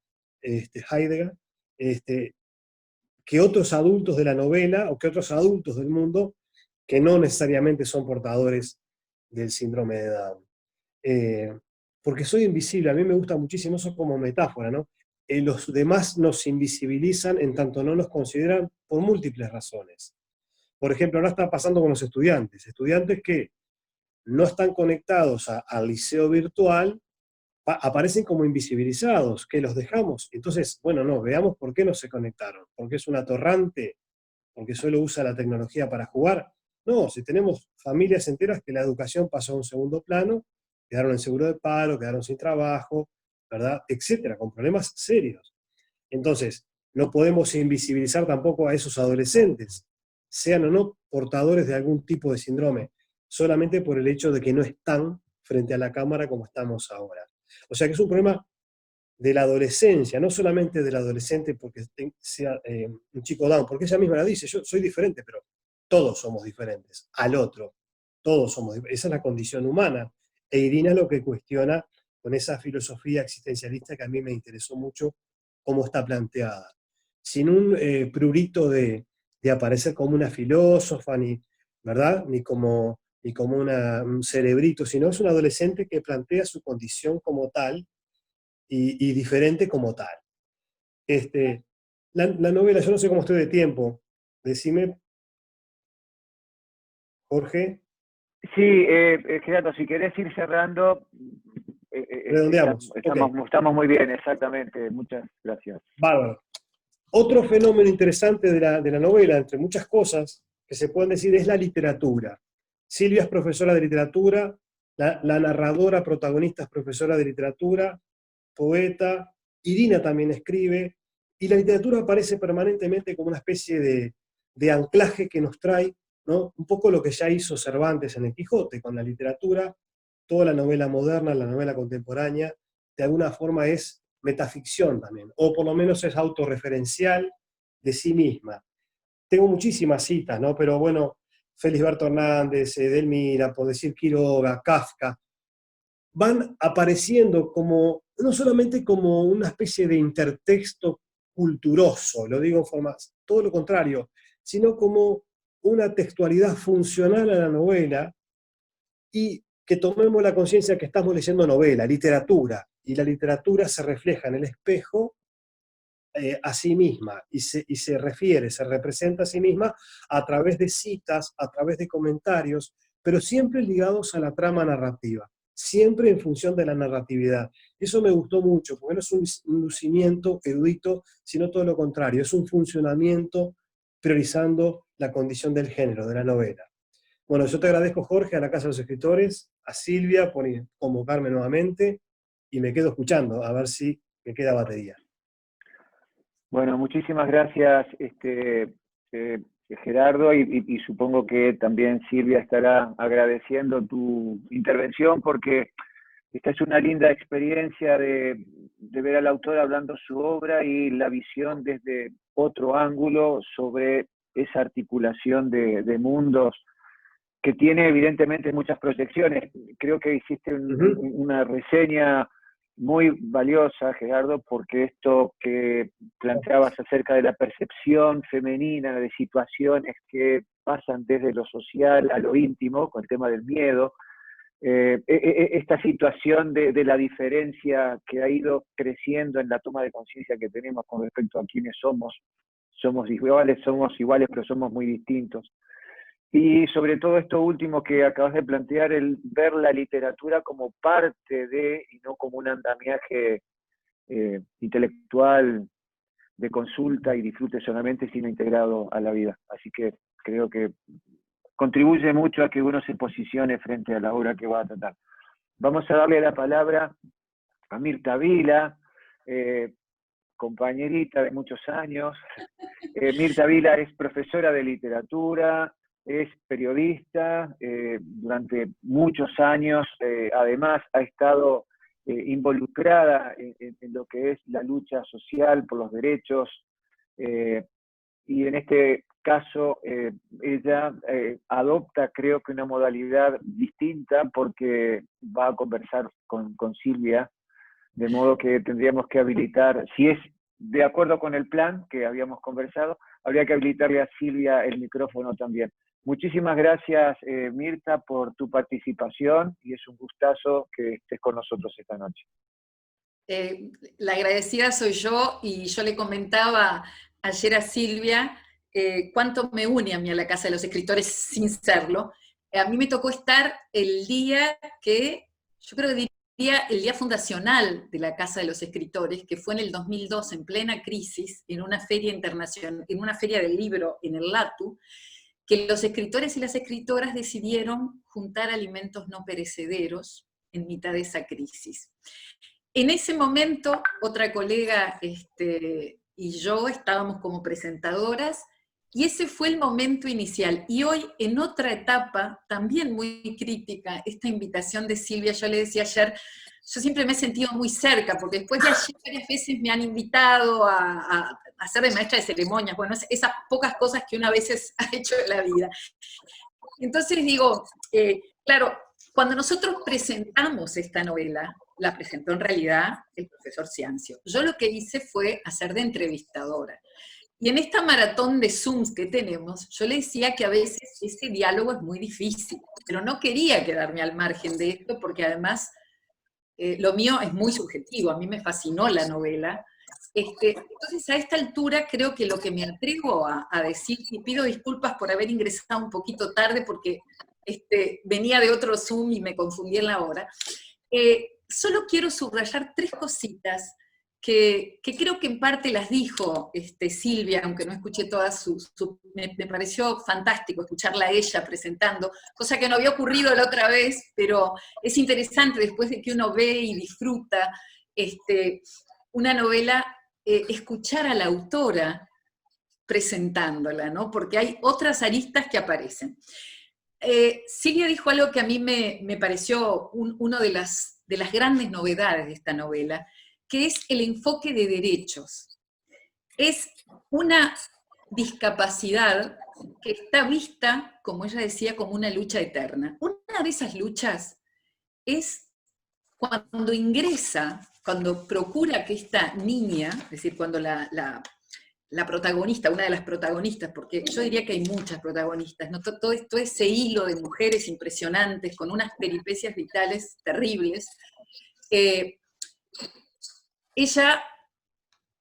Speaker 5: Heidegger, que otros adultos de la novela o que otros adultos del mundo que no necesariamente son portadores del síndrome de Down. Porque soy invisible, a mí me gusta muchísimo eso como metáfora, ¿no? Los demás nos invisibilizan en tanto no nos consideran por múltiples razones. Por ejemplo, ahora está pasando con los estudiantes que no están conectados al liceo virtual, aparecen como invisibilizados, que los dejamos. Entonces, bueno, no, veamos por qué no se conectaron, porque es un atorrante, porque solo usa la tecnología para jugar. No, si tenemos familias enteras que la educación pasó a un segundo plano, quedaron en seguro de paro, quedaron sin trabajo, ¿verdad? Etcétera, con problemas serios. Entonces, no podemos invisibilizar tampoco a esos adolescentes, sean o no portadores de algún tipo de síndrome, solamente por el hecho de que no están frente a la cámara como estamos ahora. O sea que es un problema de la adolescencia, no solamente del adolescente porque sea un chico down, porque ella misma la dice, yo soy diferente, pero todos somos diferentes, al otro, todos somos diferentes, esa es la condición humana. E Irina lo que cuestiona con esa filosofía existencialista que a mí me interesó mucho cómo está planteada. Sin un prurito de aparecer como una filósofa, ni, ¿verdad? Ni como un cerebrito, sino es un adolescente que plantea su condición como tal y diferente como tal. La novela, yo no sé cómo estoy de tiempo, decime, Jorge.
Speaker 3: Sí, Gerardo, si querés ir cerrando,
Speaker 5: Redondeamos.
Speaker 3: estamos muy bien, exactamente. Muchas gracias.
Speaker 5: Bárbaro. Otro fenómeno interesante de la novela, entre muchas cosas que se pueden decir, es la literatura. Silvia es profesora de literatura, la narradora protagonista es profesora de literatura, poeta, Irina también escribe, y la literatura aparece permanentemente como una especie de anclaje que nos trae, ¿no? Un poco lo que ya hizo Cervantes en el Quijote, con la literatura, toda la novela moderna, la novela contemporánea, de alguna forma es metaficción también, o por lo menos es autorreferencial de sí misma. Tengo muchísimas citas, ¿no? Pero bueno, Felisberto Hernández, Edelmira, por decir Quiroga, Kafka, van apareciendo como, no solamente como una especie de intertexto culturoso, lo digo en forma, todo lo contrario, sino como una textualidad funcional a la novela, y que tomemos la conciencia que estamos leyendo novela, literatura, y la literatura se refleja en el espejo a sí misma, y se refiere, se representa a sí misma a través de citas, a través de comentarios, pero siempre ligados a la trama narrativa, siempre en función de la narratividad. Eso me gustó mucho, porque no es un lucimiento erudito, sino todo lo contrario, es un funcionamiento priorizando la condición del género, de la novela. Bueno, yo te agradezco, Jorge, a la Casa de los Escritores, a Silvia por convocarme nuevamente, y me quedo escuchando, a ver si me queda batería.
Speaker 3: Bueno, muchísimas gracias, Gerardo, y supongo que también Silvia estará agradeciendo tu intervención, porque esta es una linda experiencia de ver al autor hablando su obra y la visión desde otro ángulo sobre esa articulación de mundos que tiene evidentemente muchas proyecciones. Creo que hiciste una reseña muy valiosa, Gerardo, porque esto que planteabas acerca de la percepción femenina de situaciones que pasan desde lo social a lo íntimo, con el tema del miedo, esta situación de la diferencia que ha ido creciendo en la toma de conciencia que tenemos con respecto a quiénes somos iguales, pero somos muy distintos. Y sobre todo esto último que acabas de plantear, el ver la literatura como parte de, y no como un andamiaje intelectual de consulta y disfrute solamente, sino integrado a la vida. Así que creo que contribuye mucho a que uno se posicione frente a la obra que va a tratar. Vamos a darle la palabra a Mirta Vila, compañerita de muchos años. Mirta Vila es profesora de literatura, es periodista, durante muchos años, además ha estado involucrada en lo que es la lucha social por los derechos, y en este caso ella adopta, creo que una modalidad distinta, porque va a conversar con Silvia, de modo que tendríamos que habilitar, si es de acuerdo con el plan que habíamos conversado, habría que habilitarle a Silvia el micrófono también. Muchísimas gracias, Mirta, por tu participación, y es un gustazo que estés con nosotros esta noche.
Speaker 4: La agradecida soy yo, y yo le comentaba ayer a Silvia cuánto me une a mí a la Casa de los Escritores sin serlo. A mí me tocó estar el día que, yo creo que diría el día fundacional de la Casa de los Escritores, que fue en el 2002, en plena crisis, en una feria internacional, en una feria del libro en el LATU, que los escritores y las escritoras decidieron juntar alimentos no perecederos en mitad de esa crisis. En ese momento, otra colega y yo estábamos como presentadoras, y ese fue el momento inicial. Y hoy, en otra etapa, también muy crítica, esta invitación de Silvia, yo le decía ayer, yo siempre me he sentido muy cerca, porque después de ayer varias veces me han invitado a hacer de maestra de ceremonias, bueno, esas pocas cosas que una vez ha hecho en la vida. Entonces digo, claro, cuando nosotros presentamos esta novela, la presentó en realidad el profesor Ciancio. Yo lo que hice fue hacer de entrevistadora. Y en esta maratón de Zooms que tenemos, yo le decía que a veces ese diálogo es muy difícil, pero no quería quedarme al margen de esto, porque además lo mío es muy subjetivo, a mí me fascinó la novela. Entonces, a esta altura, creo que lo que me atrevo a decir, y pido disculpas por haber ingresado un poquito tarde, porque venía de otro Zoom y me confundí en la hora, solo quiero subrayar 3 cositas que creo que en parte las dijo Silvia, aunque no escuché todas me pareció fantástico escucharla a ella presentando, cosa que no había ocurrido la otra vez, pero es interesante después de que uno ve y disfruta una novela escuchar a la autora presentándola, ¿no? Porque hay otras aristas que aparecen. Silvia dijo algo que a mí me pareció una de las grandes novedades de esta novela, que es el enfoque de derechos. Es una discapacidad que está vista, como ella decía, como una lucha eterna. Una de esas luchas es cuando ingresa, cuando procura que esta niña, es decir, cuando la protagonista, una de las protagonistas, porque yo diría que hay muchas protagonistas, ¿no? Todo ese hilo de mujeres impresionantes, con unas peripecias vitales terribles, ella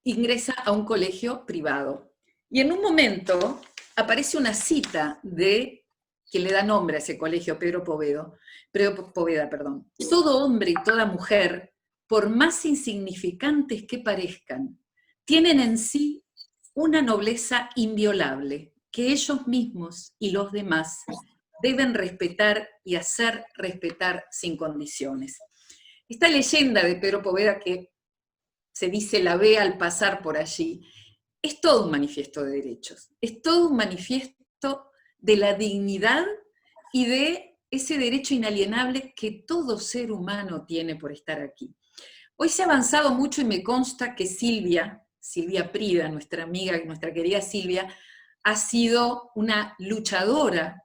Speaker 4: ingresa a un colegio privado. Y en un momento aparece una cita de quien le da nombre a ese colegio, Pedro Poveda. Todo hombre y toda mujer, por más insignificantes que parezcan, tienen en sí una nobleza inviolable, que ellos mismos y los demás deben respetar y hacer respetar sin condiciones. Esta leyenda de Pedro Poveda, que se dice la ve al pasar por allí, es todo un manifiesto de derechos, es todo un manifiesto de la dignidad y de ese derecho inalienable que todo ser humano tiene por estar aquí. Hoy se ha avanzado mucho y me consta que Silvia Prida, nuestra amiga, nuestra querida Silvia, ha sido una luchadora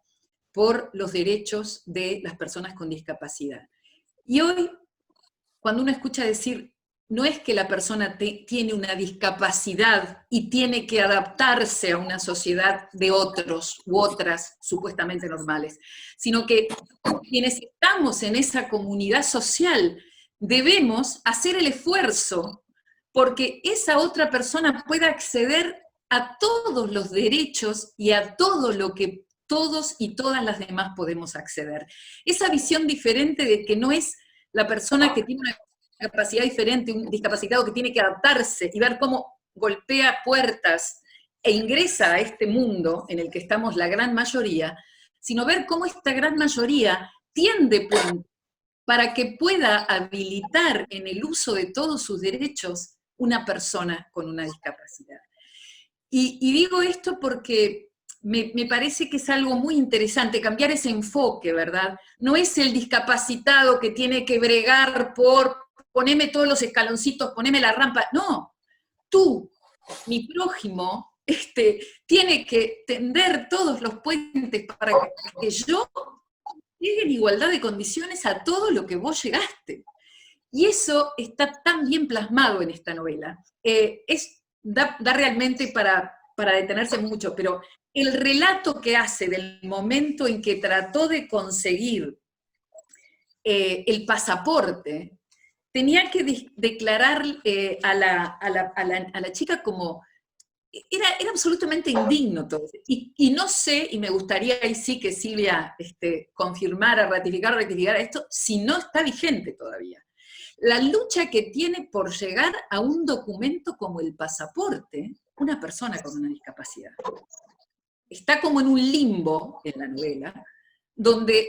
Speaker 4: por los derechos de las personas con discapacidad. Y hoy, cuando uno escucha decir, no es que la persona tiene una discapacidad y tiene que adaptarse a una sociedad de otros u otras supuestamente normales, sino que quienes estamos en esa comunidad social debemos hacer el esfuerzo porque esa otra persona pueda acceder a todos los derechos y a todo lo que todos y todas las demás podemos acceder. Esa visión diferente de que no es la persona que tiene una capacidad diferente, un discapacitado que tiene que adaptarse y ver cómo golpea puertas e ingresa a este mundo en el que estamos la gran mayoría, sino ver cómo esta gran mayoría tiende puentes para que pueda habilitar en el uso de todos sus derechos una persona con una discapacidad. Y digo esto porque me parece que es algo muy interesante, cambiar ese enfoque, ¿verdad? No es el discapacitado que tiene que bregar por poneme todos los escaloncitos, poneme la rampa. No, tú, mi prójimo, tiene que tender todos los puentes para que yo llegue en igualdad de condiciones a todo lo que vos llegaste. Y eso está tan bien plasmado en esta novela. Da realmente para detenerse mucho, pero el relato que hace del momento en que trató de conseguir el pasaporte, tenía que declarar a la chica como... Era absolutamente indigno todo. Y no sé, y me gustaría ahí sí que Silvia confirmara, ratificara esto, si no está vigente todavía. La lucha que tiene por llegar a un documento como el pasaporte, una persona con una discapacidad. Está como en un limbo en la novela, donde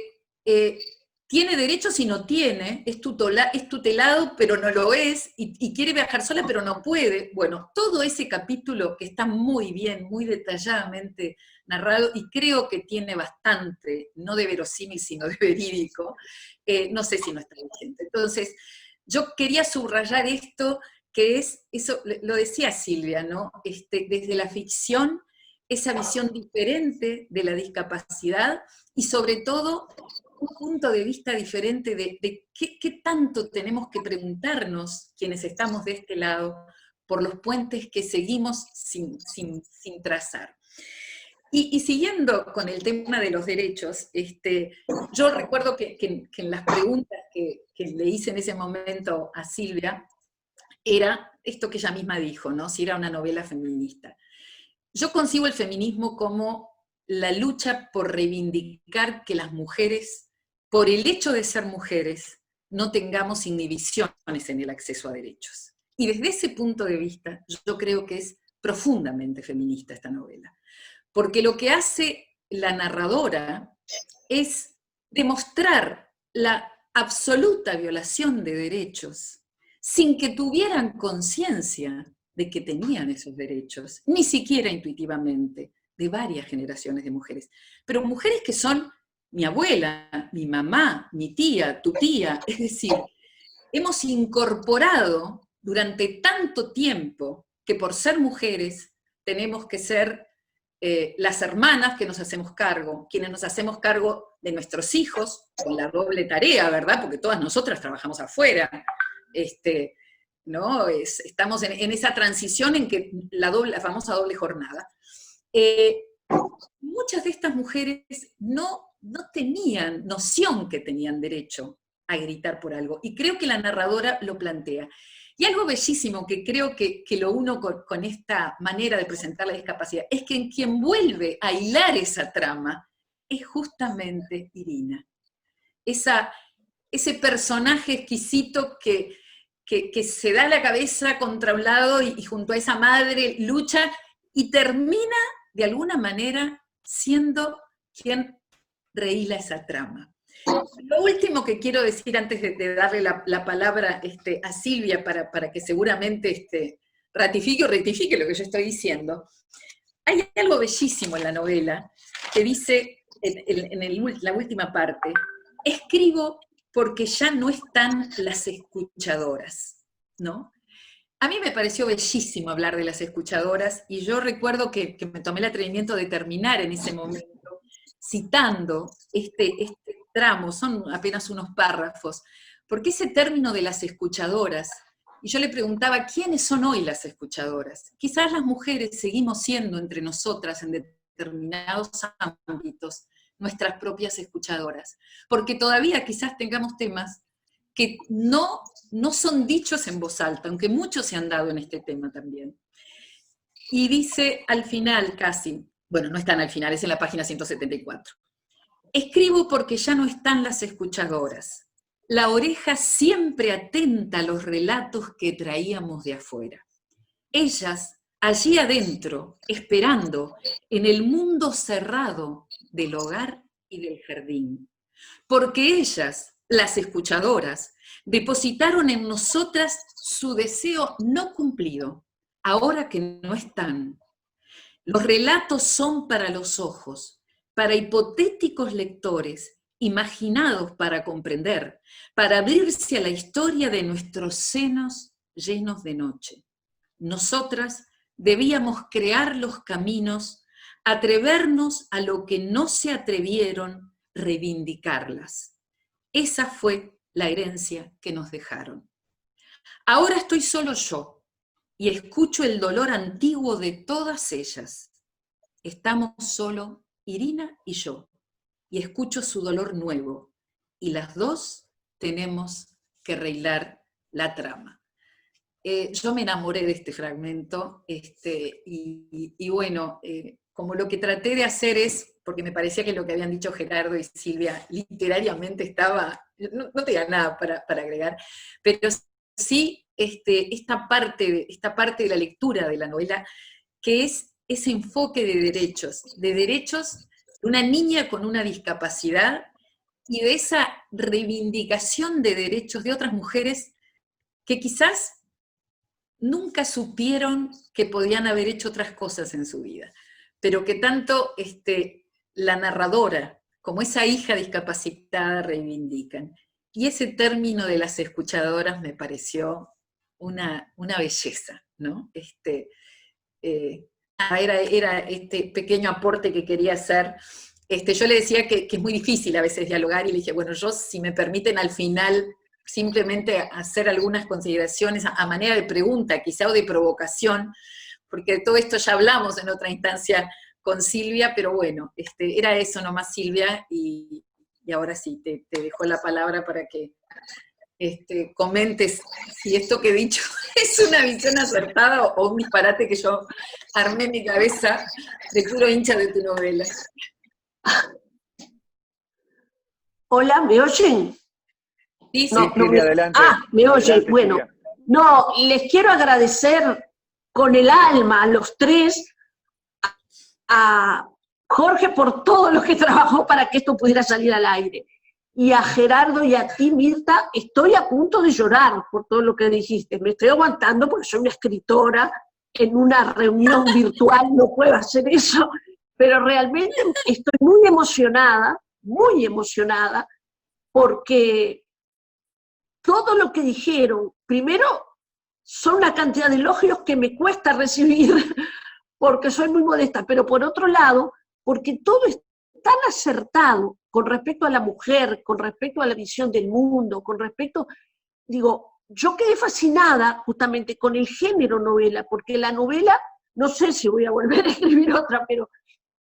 Speaker 4: tiene derechos y no tiene, es tutelado pero no lo es, y quiere viajar sola pero no puede. Bueno, todo ese capítulo que está muy bien, muy detalladamente narrado, y creo que tiene bastante, no de verosímil, sino de verídico, no sé si no está vigente. Entonces, yo quería subrayar esto, que es, eso lo decía Silvia, ¿no? Desde la ficción, esa visión diferente de la discapacidad, y sobre todo, un punto de vista diferente de qué tanto tenemos que preguntarnos, quienes estamos de este lado, por los puentes que seguimos sin trazar. Y siguiendo con el tema de los derechos, yo recuerdo que en las preguntas que le hice en ese momento a Silvia, era esto que ella misma dijo, ¿no? Si era una novela feminista. Yo concibo el feminismo como la lucha por reivindicar que las mujeres, por el hecho de ser mujeres, no tengamos inhibiciones en el acceso a derechos. Y desde ese punto de vista, yo creo que es profundamente feminista esta novela. Porque lo que hace la narradora es demostrar la absoluta violación de derechos sin que tuvieran conciencia de que tenían esos derechos, ni siquiera intuitivamente, de varias generaciones de mujeres, pero mujeres que son mi abuela, mi mamá, mi tía, tu tía, es decir, hemos incorporado durante tanto tiempo que por ser mujeres tenemos que ser las hermanas que nos hacemos cargo, quienes nos hacemos cargo de nuestros hijos, con la doble tarea, ¿verdad? Porque todas nosotras trabajamos afuera, ¿no? Estamos en esa transición en que la famosa doble jornada. Muchas de estas mujeres no tenían noción que tenían derecho a gritar por algo, y creo que la narradora lo plantea. Y algo bellísimo que creo que lo uno con esta manera de presentar la discapacidad, es que quien vuelve a hilar esa trama es justamente Irina. Ese personaje exquisito que se da la cabeza contra un lado y junto a esa madre lucha y termina de alguna manera siendo quien rehila esa trama. Lo último que quiero decir antes de darle la palabra a Silvia para que seguramente ratifique o rectifique lo que yo estoy diciendo, hay algo bellísimo en la novela que dice en la última parte: escribo porque ya no están las escuchadoras, ¿no? A mí me pareció bellísimo hablar de las escuchadoras, y yo recuerdo que me tomé el atrevimiento de terminar en ese momento citando este tramo, son apenas unos párrafos, porque ese término de las escuchadoras, y yo le preguntaba, ¿quiénes son hoy las escuchadoras? Quizás las mujeres seguimos siendo entre nosotras en determinados ámbitos nuestras propias escuchadoras, porque todavía quizás tengamos temas que no son dichos en voz alta, aunque muchos se han dado en este tema también. Y dice al final casi, bueno, no están al final, es en la página 174. Escribo porque ya no están las escuchadoras. La oreja siempre atenta a los relatos que traíamos de afuera. Ellas, allí adentro, esperando, en el mundo cerrado del hogar y del jardín. Porque ellas, las escuchadoras, depositaron en nosotras su deseo no cumplido, ahora que no están. Los relatos son para los ojos, para hipotéticos lectores, imaginados para comprender, para abrirse a la historia de nuestros senos llenos de noche. Nosotras debíamos crear los caminos, atrevernos a lo que no se atrevieron, reivindicarlas. Esa fue la herencia que nos dejaron. Ahora estoy solo yo y escucho el dolor antiguo de todas ellas. Estamos solo Irina y yo, y escucho su dolor nuevo, y las dos tenemos que arreglar la trama. Yo me enamoré de este fragmento, y bueno, como lo que traté de hacer es, porque me parecía que lo que habían dicho Gerardo y Silvia literariamente estaba, no tenía nada para agregar, pero sí esta parte de la lectura de la novela, que es ese enfoque de derechos de una niña con una discapacidad, y de esa reivindicación de derechos de otras mujeres que quizás nunca supieron que podían haber hecho otras cosas en su vida, pero que tanto la narradora como esa hija discapacitada reivindican. Y ese término de las escuchadoras me pareció una belleza, ¿no? Era este pequeño aporte que quería hacer. Yo le decía que es muy difícil a veces dialogar, y le dije, bueno, yo, si me permiten al final simplemente hacer algunas consideraciones a manera de pregunta, quizá, o de provocación, porque de todo esto ya hablamos en otra instancia con Silvia, pero bueno, era eso nomás, Silvia, y ahora sí, te dejo la palabra para que comentes si esto que he dicho es una visión acertada o un disparate que yo armé en mi cabeza de puro hincha de tu novela.
Speaker 2: Hola, ¿me oyen?
Speaker 4: Sí, sí.
Speaker 3: No, Silvia, adelante.
Speaker 2: ¿Me oyen?
Speaker 3: Adelante,
Speaker 2: Bueno,
Speaker 3: Silvia.
Speaker 2: no, les quiero agradecer con el alma a los tres, a Jorge por todo lo que trabajó para que esto pudiera salir al aire. Y a Gerardo y a ti, Mirta, estoy a punto de llorar por todo lo que dijiste. Me estoy aguantando porque soy una escritora, en una reunión virtual no puedo hacer eso, pero realmente estoy muy emocionada, porque todo lo que dijeron, primero, son una cantidad de elogios que me cuesta recibir, porque soy muy modesta, pero por otro lado, porque todo es tan acertado con respecto a la mujer, con respecto a la visión del mundo, con respecto, digo, yo quedé fascinada justamente con el género novela, porque la novela, no sé si voy a volver a escribir otra, pero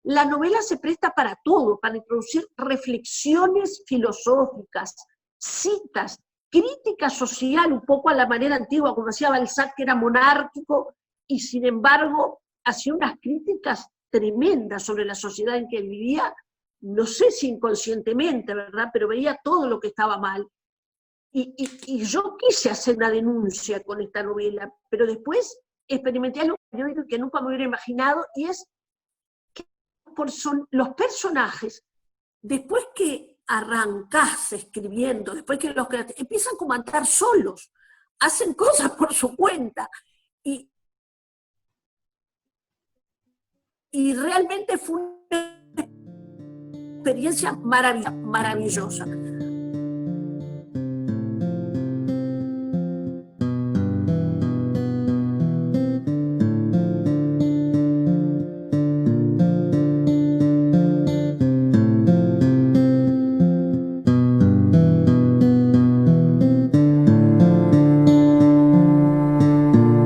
Speaker 2: la novela se presta para todo, para introducir reflexiones filosóficas, citas, crítica social, un poco a la manera antigua, como decía Balzac, que era monárquico, y sin embargo hacía unas críticas tremendas sobre la sociedad en que él vivía, no sé si inconscientemente, ¿verdad?, pero veía todo lo que estaba mal. Y yo quise hacer una denuncia con esta novela, pero después experimenté algo que nunca me hubiera imaginado, y es que los personajes, después que arrancás escribiendo, después que los creas, empiezan como a andar solos, hacen cosas por su cuenta, y realmente fue una experiencia maravillosa.